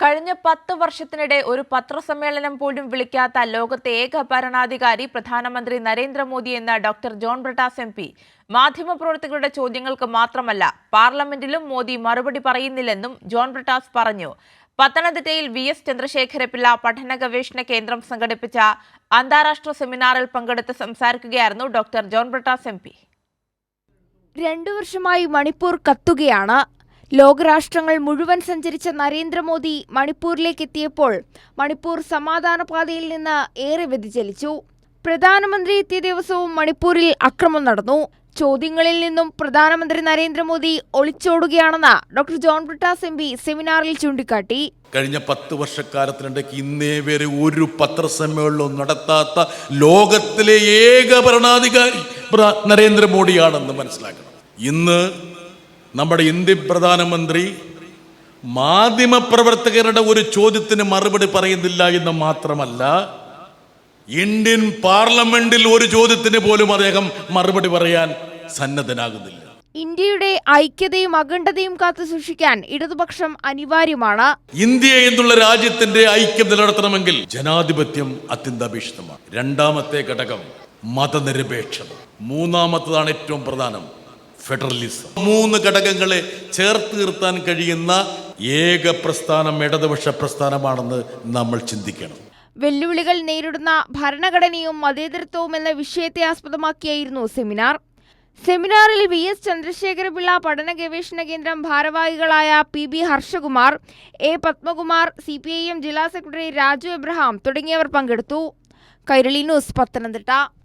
കഴിഞ്ഞ 10 വർഷത്തിനിടെ ഒരു പത്രസമ്മേളനം പോലും വിളിക്കാത്ത ലോകത്തെ ഏക ഭരണാധികാരി പ്രധാനമന്ത്രി നരേന്ദ്രമോദി എന്ന ഡോക്ടർ ജോൺ ബ്രിട്ടാസ് എം.പി. മാധ്യമപ്രവർത്തകരുടെ ചോദ്യങ്ങൾക്ക് മാത്രമല്ല പാർലമെന്റിലും മോദി മറുപടി പറയുന്നില്ലെന്നും ജോൺ ബ്രിട്ടാസ് പറഞ്ഞു. പത്തനംതിട്ടയിൽ വി.എസ്. ചന്ദ്രശേഖരപിള്ള പഠന ഗവേഷണ കേന്ദ്രം സംഘടിപ്പിച്ച അന്താരാഷ്ട്ര സെമിനാറിൽ പങ്കെടുത്ത് സംസാരിക്കുകയായിരുന്നു ഡോക്ടർ ജോൺ ബ്രിട്ടാസ് എം.പി. 2 വർഷമായി മണിപ്പൂർ കത്തുകയാണ്. ലോകരാഷ്ട്രങ്ങൾ മുഴുവൻ സഞ്ചരിച്ച നരേന്ദ്രമോദി മണിപ്പൂരിലേക്ക് എത്തിയപ്പോൾ മണിപ്പൂർ സമാധാന പാതയിൽ നിന്ന് ഏറെ വ്യതിചലിച്ചു. പ്രധാനമന്ത്രി എത്തിയ ദിവസവും മണിപ്പൂരിൽ അക്രമം നടന്നു. ചോദ്യങ്ങളിൽ നിന്നും പ്രധാനമന്ത്രി നരേന്ദ്രമോദി ഒളിച്ചോടുകയാണെന്ന് ഡോക്ടർ ജോൺ ബ്രിട്ടാസ് എം.പി. സെമിനാറിൽ ചൂണ്ടിക്കാട്ടി. കഴിഞ്ഞ 10 വർഷക്കാലത്തിനിടയ്ക്ക് ഇന്നേ വരെ ഒരു പത്രസമ്മേളനവും നടത്താത്ത ലോകത്തിലെ ഏക ഭരണാധികാരി നരേന്ദ്രമോദിയാണെന്ന് മനസ്സിലാക്കണം. ഇന്ന് നമ്മുടെ ഇന്ത്യൻ പ്രധാനമന്ത്രി മാധ്യമപ്രവർത്തകരുടെ ഒരു ചോദ്യത്തിന് മറുപടി പറയുന്നില്ല എന്ന് മാത്രമല്ല, ഇന്ത്യൻ പാർലമെന്റിൽ ഒരു ചോദ്യത്തിന് പോലും അദ്ദേഹം മറുപടി പറയാൻ സന്നദ്ധനാകുന്നില്ല. ഇന്ത്യയുടെ ഐക്യതയും അഖണ്ഡതയും കാത്തു സൂക്ഷിക്കാൻ ഇടതുപക്ഷം അനിവാര്യമാണ്. ഇന്ത്യ എന്നുള്ള രാജ്യത്തിന്റെ ഐക്യം നിലനിർത്തണമെങ്കിൽ ജനാധിപത്യം അത്യന്താപേക്ഷിതമാണ്. രണ്ടാമത്തെ ഘടകം മതനിരപേക്ഷത. മൂന്നാമത്തതാണ് ഏറ്റവും പ്രധാനം, ഫെഡറലിസം. 3 ഘടകങ്ങളെ ചേർത്ത് നിർത്താൻ കഴിയുന്ന ഏക പ്രസ്ഥാനം ഇടതുപക്ഷ പ്രസ്ഥാനമാണെന്ന് നമ്മൾ ചിന്തിക്കണം. വെല്ലുവിളികൾ നേരിടുന്ന ഭരണഘടനയും മതേതരത്വവും എന്ന വിഷയത്തെ ആസ്പദമാക്കിയായിരുന്നു സെമിനാർ. സെമിനാറിൽ വി.എസ്. ചന്ദ്രശേഖരപിള്ള പഠന ഗവേഷണ കേന്ദ്രം ഭാരവാഹികളായ പി.ബി. ഹർഷകുമാർ, എ. പത്മകുമാർ, CPIM ജില്ലാ സെക്രട്ടറി രാജു എബ്രഹാം തുടങ്ങിയവർ പങ്കെടുത്തു. കൈരളി ന്യൂസ്, പത്തനംതിട്ട.